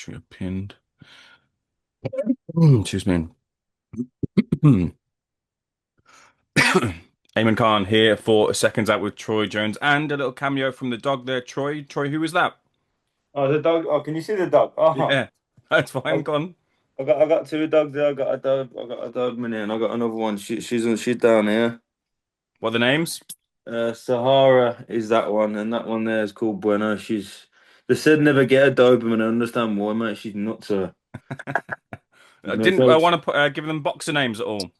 Sure you're pinned. Excuse me. Eamon Khan here for Seconds Out with Troy Jones and a little cameo from the dog there, Troy. Troy, who was that? Oh, the dog. Oh, can you see the dog? Oh, Yeah, that's fine. I, Go on. I got two dogs there. I got a dog minute, and I got another one. She's down here. What are the names? Sahara is that one, and that one there is called Bueno. They said never get a Doberman. I understand why, mate. She's nuts. I No, didn't so want to put give them boxer names at all.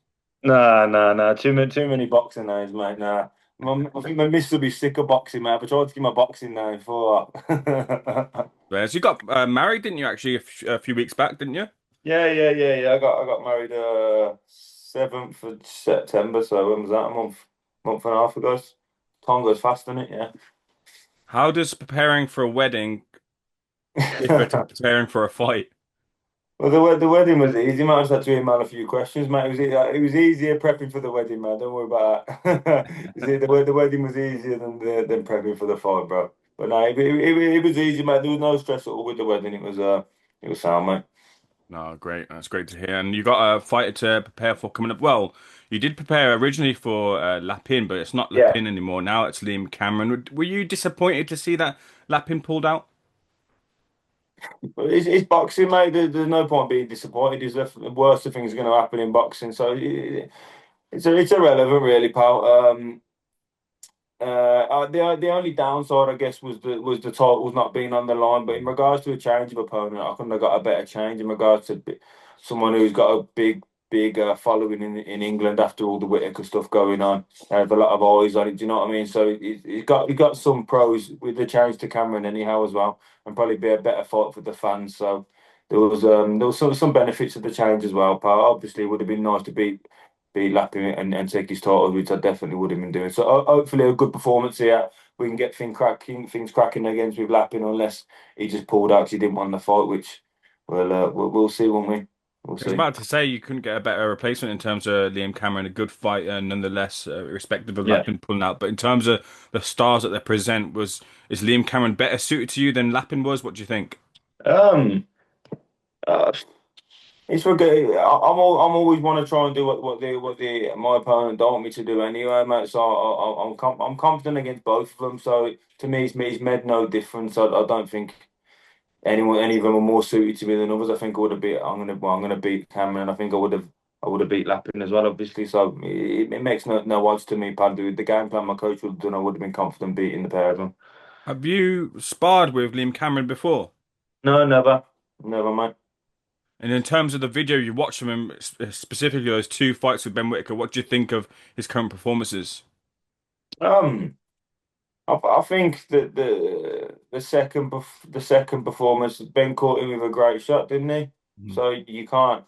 nah. Too many boxing names, mate. Nah. I think my miss will be sick of boxing, mate. But I tried to give my boxing name for. Yes, you got married, didn't you? Actually, a few weeks back, didn't you? Yeah. I got married 7th of September. So when was that? A month and a half ago. Time goes fast, doesn't it? Yeah. How does preparing for a wedding differ to preparing for a fight? Well, the wedding was easy, man. I just had to email a few questions, mate. It was easier prepping for the wedding, man. Don't worry about that. The wedding was easier than prepping for the fight, bro. But no, it was easy, mate. There was no stress at all with the wedding. It was sound, mate. No, great. That's great to hear. And you got a fighter to prepare for coming up. Well, you did prepare originally for Lapin, but it's not Yeah. Lapin anymore. Now it's Liam Cameron. Were you disappointed to see that Lapin pulled out? But it's boxing, mate. There's no point being disappointed. The worst of things going to happen in boxing. So it's irrelevant, really, pal. The only downside, I guess, was the titles not being on the line. But in regards to a change of opponent, I couldn't have got a better change in regards to someone who's got a big following in England after all the Whittaker stuff going on. There's a lot of eyes on it. Do you know what I mean? So it got some pros with the change to Cameron anyhow as well, and probably be a better fight for the fans. So there was some benefits of the change as well. Pal. Obviously, it would have been nice to be lapping it and take his title, which I definitely would have been doing. So hopefully a good performance here. We can get things cracking against with lapping, unless he just pulled out 'cause he didn't want the fight, which we'll see when we'll I was see. about to say you couldn't get a better replacement in terms of Liam Cameron, a good fighter nonetheless, irrespective of Yeah. Lapin pulling out. But in terms of the stars that they present, is Liam Cameron better suited to you than Lapin was? What do you think? Um. Uh, it's for good. I'm always want to try and do what the my opponent don't want me to do anyway, mate. So I'm confident against both of them. So to me, it's made no difference. I don't think any of them are more suited to me than others. I think I would have beat. I'm gonna beat Cameron. I think I would have beat Lappin as well, obviously. So it makes no odds to me, Pad. The game plan my coach would have done, I would have been confident beating the pair of them. Have you sparred with Liam Cameron before? No, never, mate. And in terms of the video you watched from him, specifically those two fights with Ben Whittaker, what do you think of his current performances? Um, I think that the second performance, Ben caught him with a great shot, didn't he? Mhm. So you can't.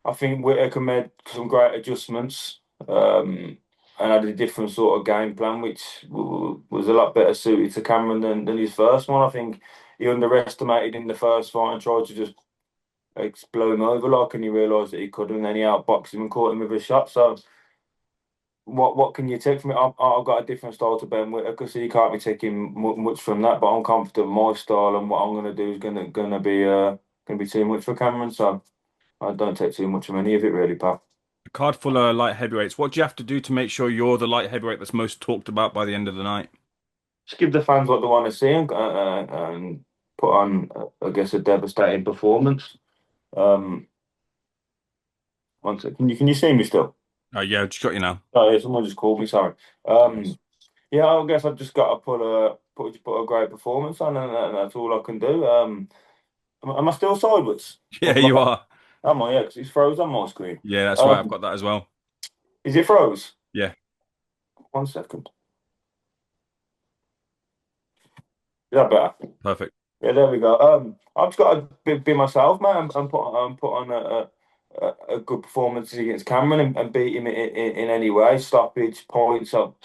I think Whitaker made some great adjustments, and had a different sort of game plan, which was a lot better suited to Cameron than his first one. I think he underestimated in the first fight and tried to just blow him over, like, and he realised that he couldn't, and then he outboxed him and caught him with a shot. So what can you take from it? I've got a different style to Ben Whittaker, so you can't be taking much from that. But I'm confident my style and what I'm gonna do is gonna be too much for Cameron. So I don't take too much from any of it, really, pal. A card full of light heavyweights. What do you have to do to make sure you're the light heavyweight that's most talked about by the end of the night? Just give the fans what they want to see, and put on, I guess, a devastating performance. Um, One second. Can you see me still? Oh yeah, just got you now. Oh, yeah, someone just called me. Sorry. Nice. Yeah, I guess I've just got to put a great performance on, and that's all I can do. Am I still sideways? Yeah, you are. Am I? Yeah, because it's froze on my screen. Yeah, that's right. I've Um, got that as well. is it froze? Yeah, 1 second. Is that better? perfect. Yeah, there we go. I've just got to be myself, man, and put on a good performance against Cameron, and beat him in any way, stoppage, points up,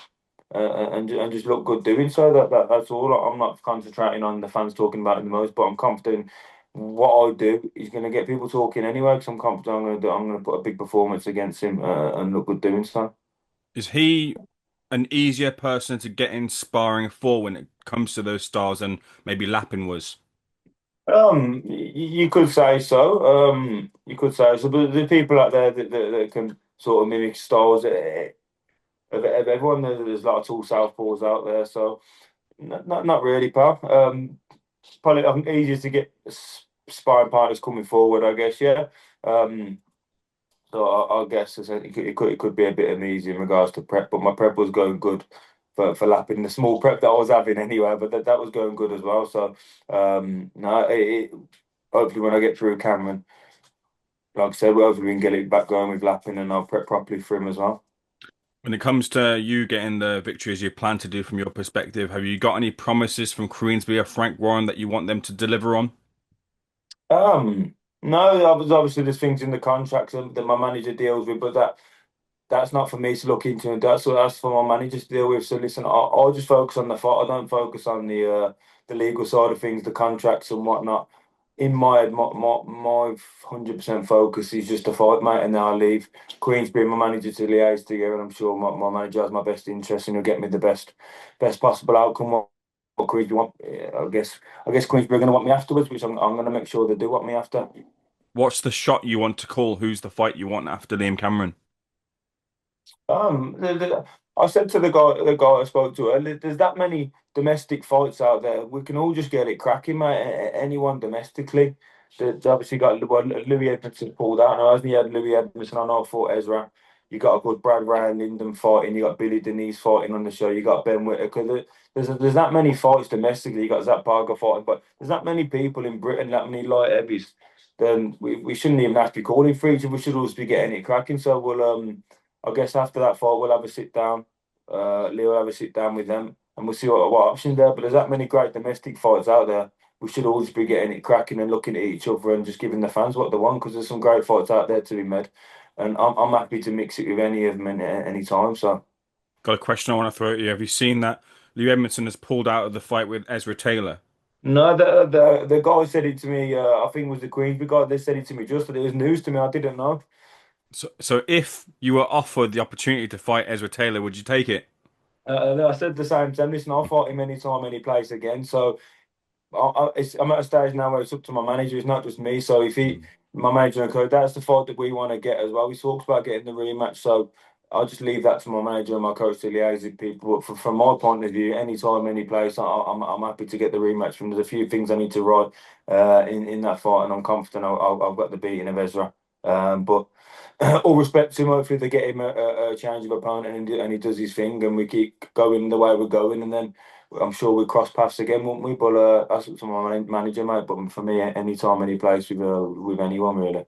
and just look good doing so. That's all. I'm not concentrating on the fans talking about it the most, but I'm confident what I do is going to get people talking anyway. Because I'm confident I'm going to put a big performance against him, and look good doing so. Is he an easier person to get in sparring for when it comes to those styles than maybe Lappin was? You could say so. You could say so, but the people out there that can sort of mimic styles of everyone. There's a lot of tall southpaws out there, so not really, pal. Probably easier to get sparring partners coming forward, I guess. Yeah. Um, so I guess it could be a bit uneasy in regards to prep, but my prep was going good for lapping the small prep that I was having anyway. But that was going good as well. So no, hopefully when I get through Cameron, like I said, hopefully we can get it back going with lapping, and I'll prep properly for him as well. When it comes to you getting the victory as you plan to do from your perspective, have you got any promises from Queensby or Frank Warren that you want them to deliver on? No, obviously there's things in the contracts that my manager deals with, but that's not for me to look into, and that's for my manager to deal with. So listen, I'll just focus on the fight. I don't focus on the legal side of things, the contracts and whatnot. In my head, my 100% focus is just a fight, mate, and then I'll leave Queensbury and my manager to liaise together, and I'm sure my manager has my best interest and he'll get me the best possible outcome. What Queensbury want, I guess Queensbury are going to want me afterwards, which I'm going to make sure they do want me after. What's the shot you want to call? Who's the fight you want after Liam Cameron? Um, the, the, I said to the guy I spoke to earlier, there's that many domestic fights out there. We can all just get it cracking, mate. Anyone domestically. They obviously got Louis Edmondson pulled out. Now, hasn't he had Louis Edmondson? I know I fought Ezra. You got a good Brad Ryan Lyndon fighting. You got Billy Denise fighting on the show. You got Ben Whittaker. There's that many fights domestically. You got Zach Parker fighting, but there's that many people in Britain, that many light heavies. Then we shouldn't even have to be calling for each other. We should always be getting it cracking. So I guess after that fight, we'll have a sit down. Leo will have a sit down with them, and we'll see what options there. But there's that many great domestic fights out there. We should always be getting it cracking and looking at each other and just giving the fans what they want, because there's some great fights out there to be made, and I'm happy to mix it with any of them at any time. So Got a question I want to throw at you. Have you seen that Liam Edmondson has pulled out of the fight with Ezra Taylor? no, the guy said it to me. I think it was the Queensbury guy. They said it to me just that it was news to me. I didn't know. So if you were offered the opportunity to fight Ezra Taylor, would you take it? I said the same to him. Listen, I'll fight him anytime, any place again. So I'm at a stage now where it's up to my manager. It's not just me. So if Mm. my manager and coach, that's the fight that we want to get as well. We talked about getting the rematch. So I'll just leave that to my manager and my coach to liaise with people. But from my point of view, anytime, any place, I'm happy to get the rematch. From there's a few things I need to write in that fight, and I'm confident I've got the beating of Ezra. But all respect to him. Hopefully they get him a change of opponent, and he does his thing, and we keep going the way we're going, and then I'm sure we'll cross paths again, won't we? But that's up to my manager, mate. But for me, anytime, any place with anyone, really.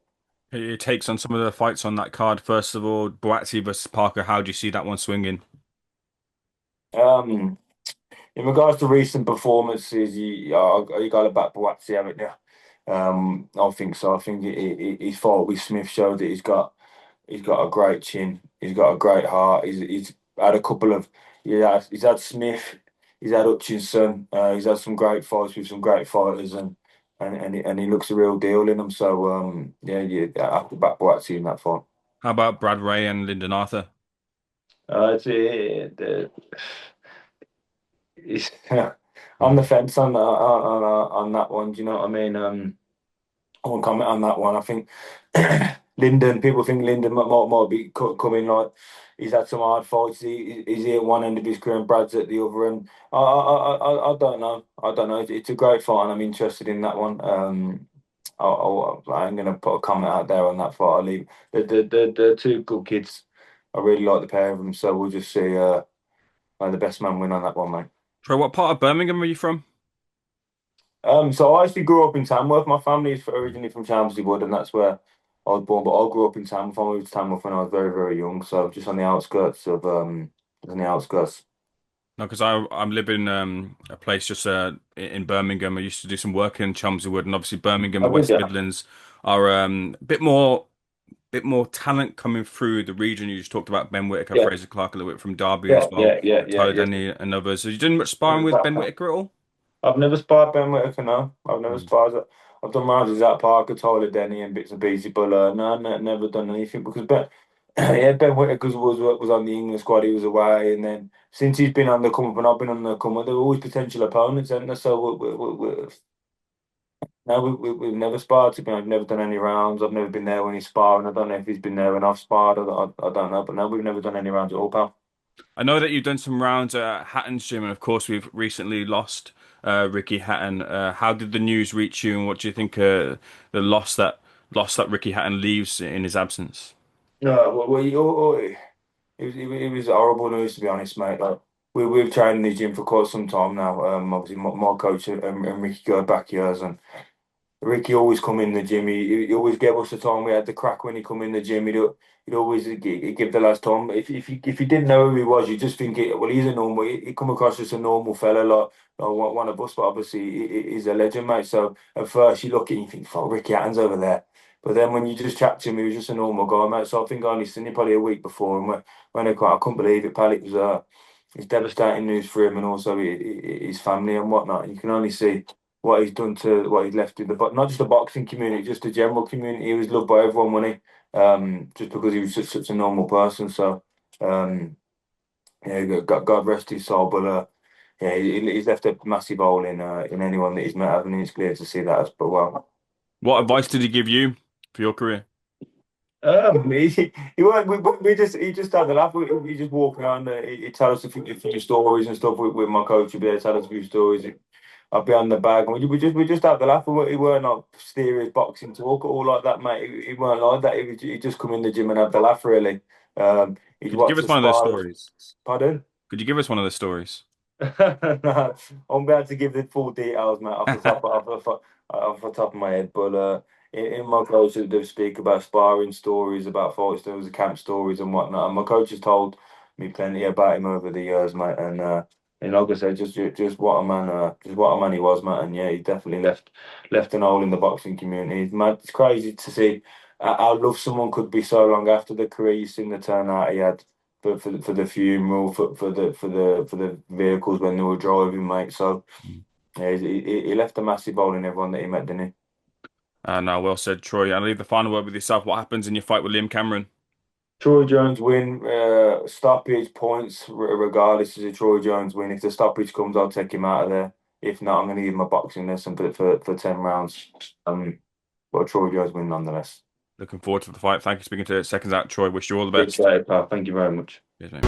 Your takes on some of the fights on that card. First of all, Boatsy versus Parker. How do you see that one swinging? Um, in regards to recent performances, you got to back Buatsi, haven't you? I think so. I think his fight with Smith showed that he's got a great chin. He's got a great heart. He's had a couple of yeah. He's had Smith. He's had Hutchinson. He's had some great fights with some great fighters, and he looks a real deal in them. So yeah, I have to back Buatsi in that fight. How about Brad Ray and Lyndon Arthur? It's Hmm. on the fence on that one. Do you know what I mean? I won't comment on that one. I think Linden. People think Linden might be coming like he's had some hard fights. He's he at one end of his career and Brad's at the other. And I don't know. I don't know. It's a great fight, and I'm interested in that one. I'm gonna put a comment out there on that fight. I'll leave the two good kids. I really like the pair of them. So we'll just see. The best man win on that one, mate. Troy, what part of Birmingham are you from? So I actually grew up in Tamworth. My family is originally from Chelmsley Wood, and that's where I was born. But I grew up in Tamworth. I moved to Tamworth when I was very, very young. So just on the outskirts of on the outskirts. No, because I'm living a place just in Birmingham. I used to do some work in Chelmsford, and obviously Birmingham, I the did, West yeah, Midlands are a bit more talent coming through the region. You just talked about Ben Whittaker, yeah, Fraser Clark a little bit from Derby as yeah, well, yeah, yeah, yeah, Tyler yeah. Denny and others. So you didn't much sparring with Ben Whittaker at all? I've never sparred Ben Whittaker, no. I've never Mm. sparred. I've done rounds with Zach Parker, Tyler Denny, and bits and pieces, but no, never done anything because yeah, Ben Whittaker was on the England squad. He was away, and then since he's been on the come up and I've been on the come up, they're always potential opponents, and so No, we've never sparred. To be honest, we've never done any rounds. I've never been there when he's sparring. I don't know if he's been there when I've sparred. I don't know, but no, we've never done any rounds at all, pal. I know that you've done some rounds at Hatton's gym, and of course we've recently lost Ricky Hatton. How did the news reach you, and what do you think the loss that Ricky Hatton leaves in his absence? No, it was horrible news to be honest, mate. Like we've trained in the gym for quite some time now. Obviously my coach and Ricky go back years, and Ricky always come in the gym. He always gave us the time. We had the crack when he come in the gym. He'd always he'd give the last time. If you didn't know who he was, you just think well, he's a normal. He come across as a normal fella, like one of us. But obviously, he's a legend, mate. So at first, you look at him, you think, "Fuck, Ricky Hatton's over there." But then when you just chat to him, he was just a normal guy, mate. So I think I only seen him probably a week before, and I couldn't believe it, pal. It's devastating news for him and also his family and whatnot. You can only see what he's done to what he's left in the but not just the boxing community, just the general community. He was loved by everyone, wasn't he? Just because he was such a normal person. So, um, yeah, God rest his soul. But yeah, he's left a massive hole in anyone that he's met, haven't he? It's clear to see that. But well. What advice did he give you for your career? He weren't, we just he just had a laugh. He just walk around. He tell us a few stories and stuff with my coach. He'd be there, tell us a few stories. I'd be on the bag, and we just had the laugh. He weren't like serious boxing talk or all like that, mate. He weren't like that. He just come in the gym and have the laugh. Really, he'd Could you give watch us the one of those spars. stories? Pardon? Could you give us one of those stories? No, I won't be able to give the full details, mate, off the top of my head. But in my coaches, they speak about sparring stories, about fight stories, camp stories, and whatnot. And my coach has told me plenty about him over the years, mate. And like I said, just what a man, just what a man he was, mate. And yeah, he definitely left an hole in the boxing community. It's mad. It's crazy to see how love someone could be so long after the career. You've seen the turnout he had for the funeral, for the vehicles when they were driving, mate. So yeah, he left a massive hole in everyone that he met, didn't he? No, well said, Troy. I'll leave the final word with yourself. What happens in your fight with Liam Cameron? Troy Jones win, stoppage points, regardless. Is a Troy Jones win. If the stoppage comes, I'll take him out of there. If not, I'm going to give him a boxing lesson for 10 rounds. But Troy Jones win nonetheless. Looking forward to the fight. Thank you for speaking to Seconds Out, Troy. Wish you all the best. Appreciate it, pal. Thank you very much. Cheers, mate.